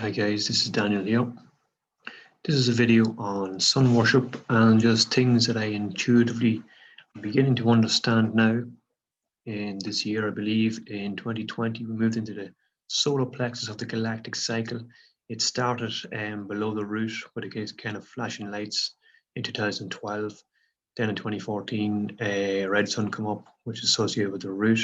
Hi guys, this is Daniel here. This is a video on sun worship and just things that I intuitively am beginning to understand now. In this year, I believe in 2020, we moved into the solar plexus of the galactic cycle. It started below the root with a kind of flashing lights in 2012. Then in 2014, a red sun come up, which is associated with the root.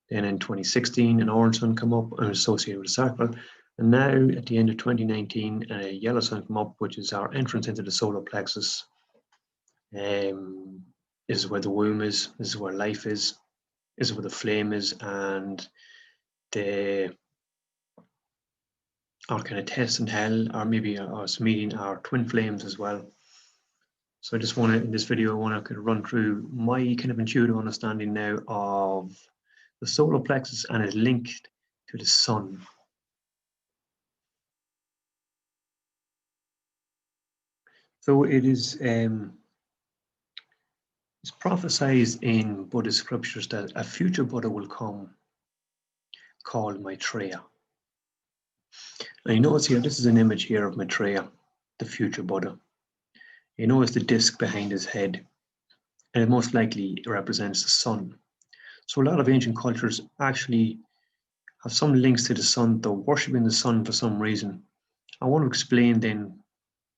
Then in 2016, an orange sun come up and associated with the circle. And now at the end of 2019, a yellow sun come up, which is our entrance into the solar plexus. This is where the womb is, this is where life is, this is where the flame is, and our kind of test and hell, or maybe us meeting our twin flames as well. So I just want to, in this video, I want to kind of run through my kind of intuitive understanding now of the solar plexus and it's linked to the sun. So it is it's prophesied in Buddhist scriptures that a future Buddha will come called Maitreya. And you notice here, this is an image here of Maitreya, the future Buddha. You notice the disc behind his head, and it most likely represents the sun. So a lot of ancient cultures actually have some links to the sun. They're worshipping the sun for some reason. I want to explain then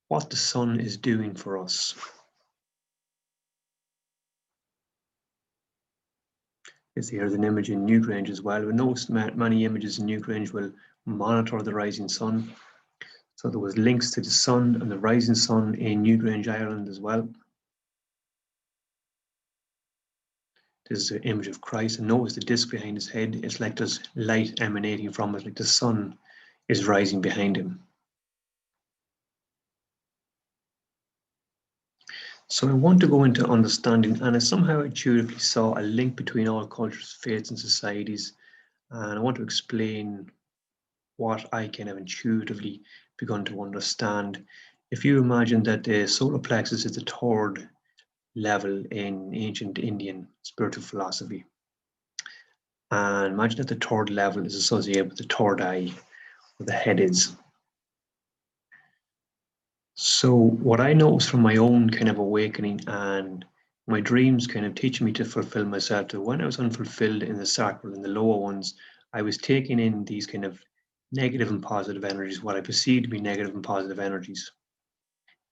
what the sun is doing for us. Here's an image in New Grange as well. We noticed many images in New Grange will monitor the rising sun. So there was links to the sun and the rising sun in New Grange, Ireland as well. This is an image of Christ, and notice the disc behind his head. It's like there's light emanating from it, like the sun is rising behind him. So I want to go into understanding, and I somehow intuitively saw a link between all cultures, faiths, and societies. And I want to explain what I kind of intuitively begun to understand. If you imagine that the solar plexus is the third level in ancient Indian spiritual philosophy, and imagine that the third level is associated with the third eye, where the head is. So what I noticed from my own kind of awakening and my dreams kind of teaching me to fulfill myself, that when I was unfulfilled in the sacral and the lower ones, I was taking in these kind of negative and positive energies, what I perceived to be negative and positive energies.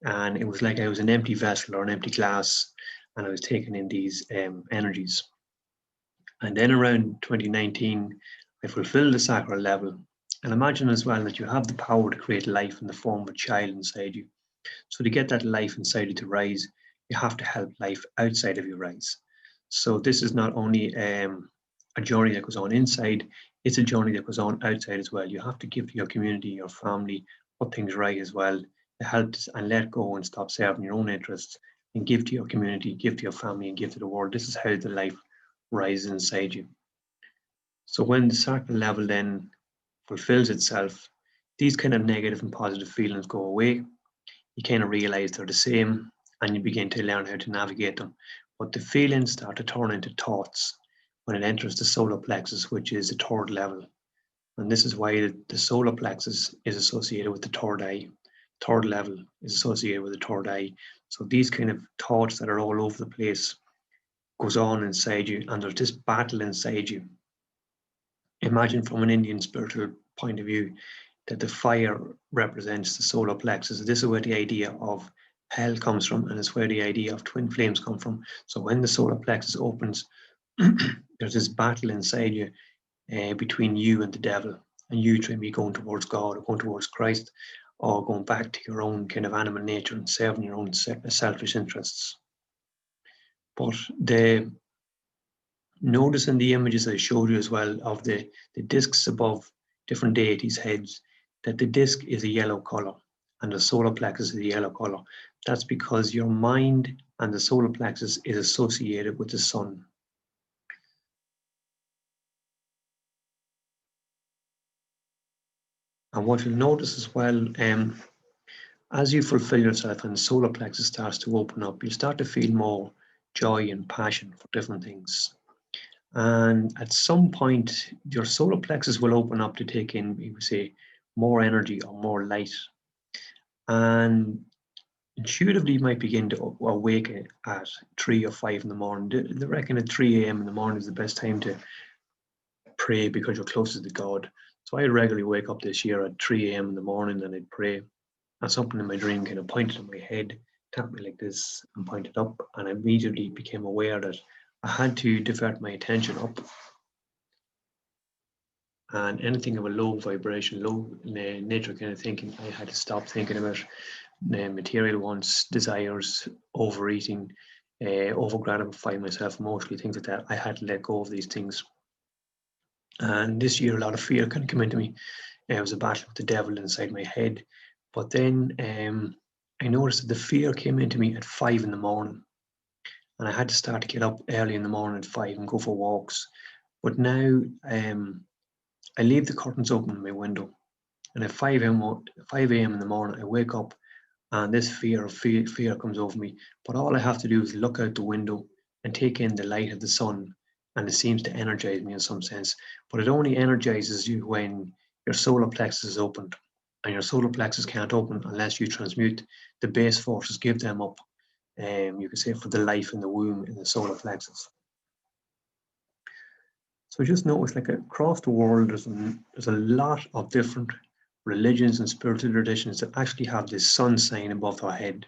And it was like I was an empty vessel or an empty glass, and I was taking in these energies. And then around 2019, I fulfilled the sacral level. And imagine as well that you have the power to create life in the form of a child inside you. So to get that life inside you to rise, you have to help life outside of you rise. So this is not only a journey that goes on inside, it's a journey that goes on outside as well. You have to give to your community, your family, put things right as well, to help and let go and stop serving your own interests and give to your community, give to your family, and give to the world. This is how the life rises inside you. So when the sacral level then fulfills itself, these kind of negative and positive feelings go away. You kind of realize they're the same and you begin to learn how to navigate them. But the feelings start to turn into thoughts when it enters the solar plexus, which is the third level. And this is why the solar plexus is associated with the third eye. Third level is associated with the third eye. So these kind of thoughts that are all over the place goes on inside you, and there's this battle inside you. Imagine from an Indian spiritual point of view that the fire represents the solar plexus. This is where the idea of hell comes from, and it's where the idea of twin flames come from. So when the solar plexus opens, there's this battle inside you between you and the devil, and you try to be going towards God or going towards Christ, or going back to your own kind of animal nature and serving your own selfish interests. But notice in the images I showed you as well of the discs above different deities' heads, that the disc is a yellow color and the solar plexus is a yellow color. That's because your mind and the solar plexus is associated with the sun. And what you'll notice as well, as you fulfill yourself and the solar plexus starts to open up, you start to feel more joy and passion for different things. And at some point, your solar plexus will open up to take in, we would say, more energy or more light. And intuitively you might begin to awaken at 3 or 5 in the morning. They reckon at 3 a.m. in the morning is the best time to pray because you're closest to God. So I regularly wake up this year at 3 a.m. in the morning and I'd pray. And something in my dream kind of pointed at my head, tapped me like this and pointed up. And I immediately became aware that I had to divert my attention up. And anything of a low vibration, low nature kind of thinking, I had to stop thinking about material wants, desires, overeating, over-gratifying myself emotionally, things like that. I had to let go of these things. And this year, a lot of fear kind of came into me. It was a battle with the devil inside my head. But then I noticed that the fear came into me at 5 in the morning. And I had to start to get up early in the morning at 5 and go for walks. But now I leave the curtains open in my window. And at 5 a.m. in the morning, I wake up and this fear comes over me. But all I have to do is look out the window and take in the light of the sun. And it seems to energize me in some sense. But it only energizes you when your solar plexus is opened. And your solar plexus can't open unless you transmute the base forces, give them up. You could say for the life in the womb in the solar plexus. So just notice, like across the world, there's a lot of different religions and spiritual traditions that actually have this sun sign above their head.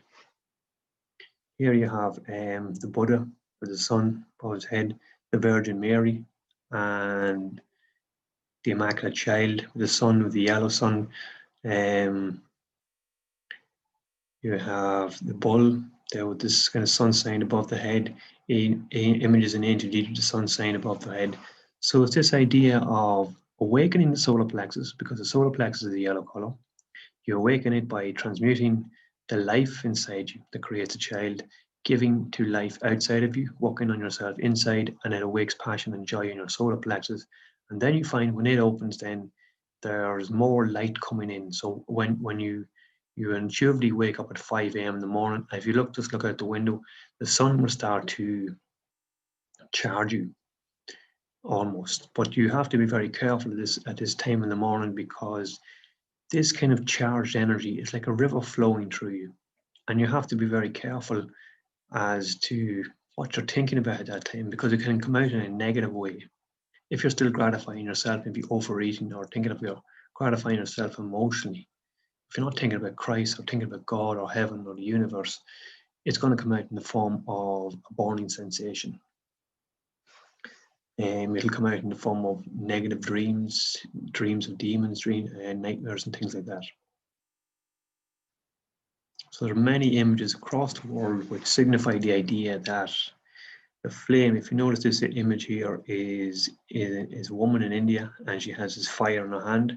Here you have the Buddha with the sun above his head, the Virgin Mary, and the Immaculate Child with the sun, with the yellow sun. You have the bull there with this kind of sun sign above the head, images and angel lead with the sun sign above the head. So it's this idea of awakening the solar plexus, because the solar plexus is the yellow color. You awaken it by transmuting the life inside you that creates a child, giving to life outside of you, working on yourself inside, and it awakes passion and joy in your solar plexus. And then you find when it opens, then there's more light coming in. So when you intuitively wake up at 5 a.m. in the morning, if you just look out the window, the sun will start to charge you almost. But you have to be very careful at this time in the morning, because this kind of charged energy is like a river flowing through you. And you have to be very careful as to what you're thinking about at that time, because it can come out in a negative way. If you're still gratifying yourself, maybe overeating or thinking of your gratifying yourself emotionally, if you're not thinking about Christ or thinking about God or heaven or the universe, it's going to come out in the form of a burning sensation. It'll come out in the form of negative dreams of demons, nightmares and things like that. So there are many images across the world which signify the idea that the flame, if you notice this image here, is a woman in India, and she has this fire in her hand,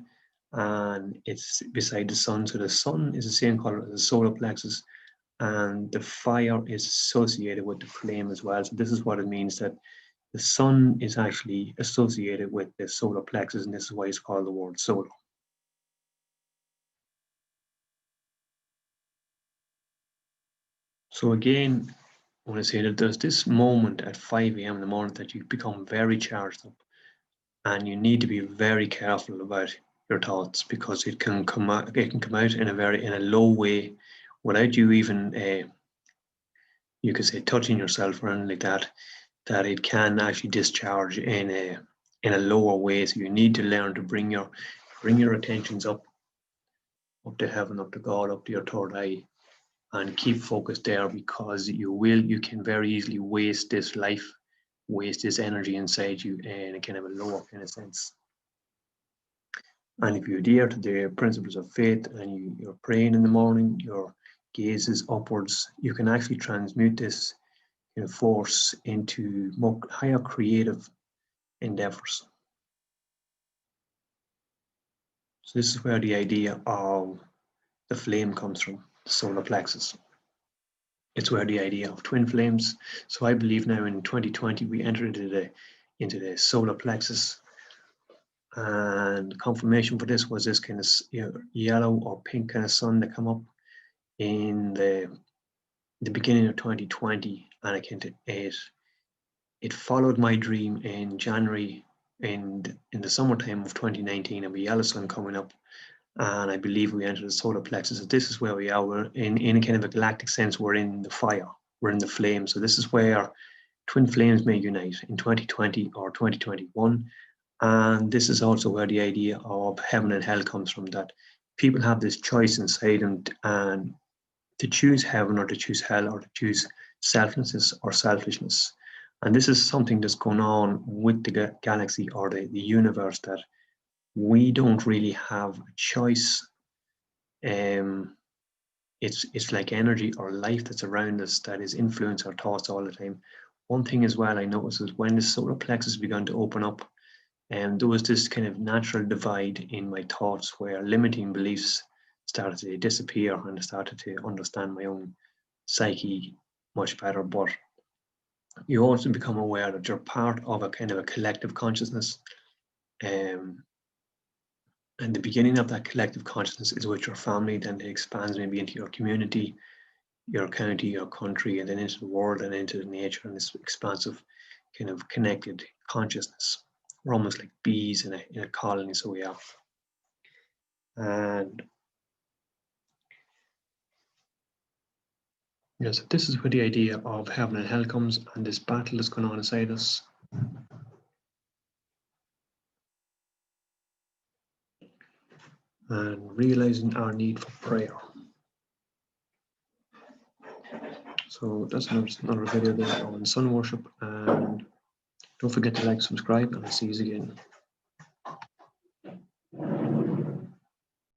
and it's beside the sun. So the sun is the same color as the solar plexus, and the fire is associated with the flame as well. So this is what it means, that the sun is actually associated with the solar plexus, and this is why it's called the word solar. So again, I want to say that there's this moment at 5 a.m. in the morning that you become very charged up, and you need to be very careful about your thoughts, because it can come out in a low way, without you even you could say touching yourself or anything like that. That it can actually discharge in a lower way. So you need to learn to bring your attentions up to heaven, up to God, up to your third eye, and keep focused there, because you can very easily waste this life, waste this energy inside you in a kind of a lower kind of sense. And if you adhere to the principles of faith and you're praying in the morning, your gaze is upwards, you can actually transmute this force into more higher creative endeavors. So this is where the idea of the flame comes from, the solar plexus. It's where the idea of twin flames. So I believe now in 2020 we entered into the solar plexus, and confirmation for this was this kind of yellow or pink kind of sun that come up in the beginning of 2020, and it followed my dream in January in the summertime of 2019 of a yellow sun coming up, And I believe we enter the solar plexus. So this is where we are. We're in a kind of a galactic sense, we're in the fire, we're in the flame. So this is where twin flames may unite in 2020 or 2021. And this is also where the idea of heaven and hell comes from, that people have this choice inside them, and to choose heaven or to choose hell, or to choose selflessness or selfishness. And this is something that's going on with the galaxy or the universe, that we don't really have a choice. It's like energy or life that's around us that is influencing our thoughts all the time. One thing as well I noticed is when the solar plexus began to open up, and there was this kind of natural divide in my thoughts where limiting beliefs started to disappear, and I started to understand my own psyche much better. But you also become aware that you're part of a kind of a collective consciousness. And the beginning of that collective consciousness is with your family, then it expands maybe into your community, your county, your country, and then into the world and into the nature, and this expansive kind of connected consciousness. We're almost like bees in a colony, so we are. And yes, this is where the idea of heaven and hell comes, and this battle that's going on inside us. And realizing our need for prayer. So that's another video there on sun worship, and don't forget to like, subscribe, and I'll see you again.